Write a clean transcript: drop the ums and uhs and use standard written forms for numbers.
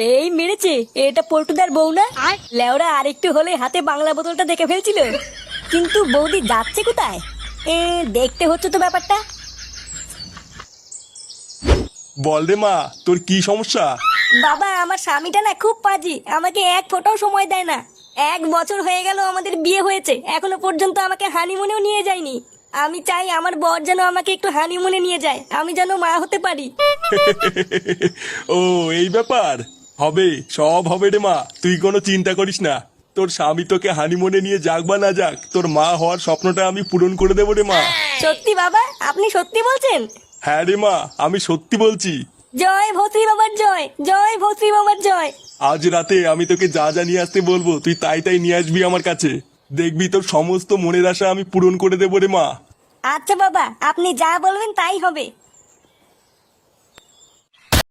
এই মেরেছে, এটা পল্টুদার বউ না? লেওরা আরেকটু হলে হাতে বাংলা বোতলটা দেখে ফেলছিল। কিন্তু বৌদি যাচ্ছে কোথায়? দেখতে হচ্ছে তো ব্যাপারটা। বল রে মা, তোর কি সমস্যা? বাবা, আমার স্বামীটা না খুব পাজি, আমাকে এক ফোঁটাও সময় দেয় না। 1 বছর হয়ে গেল আমাদের বিয়ে হয়েছে, এখনো পর্যন্ত আমাকে হানিমুনেও নিয়ে যায়নি। আমি চাই আমার বর যেন আমাকে একটু হানিমুনে নিয়ে যায়, আমি যেন মা হতে পারি। ও, এই ব্যাপার। হবে, সব হবে রে মা, তুই কোনো চিন্তা করিস না। তোর স্বামী তোকে হানিমুনে নিয়ে যাক বা না যাক, তোর মা হওয়ার স্বপ্নটা আমি পূরণ করে দেবো রে মা। সত্যি বাবা? আপনি সত্যি বলছেন? হ্যাঁ রে মা, আমি সত্যি বলছি। জয় ভত্রী বাবার জয়, জয় ভত্রী বাবার জয়। আজ রাতে আমি তোকে যা যা নিয়ে আসতে বলবো তুই তাই তাই নিয়ে আসবি আমার কাছে। দেখবি তোর সমস্ত মনের আশা আমি পূরণ করে দেবো রে মা। আচ্ছা বাবা, আপনি যা বলবেন তাই হবে।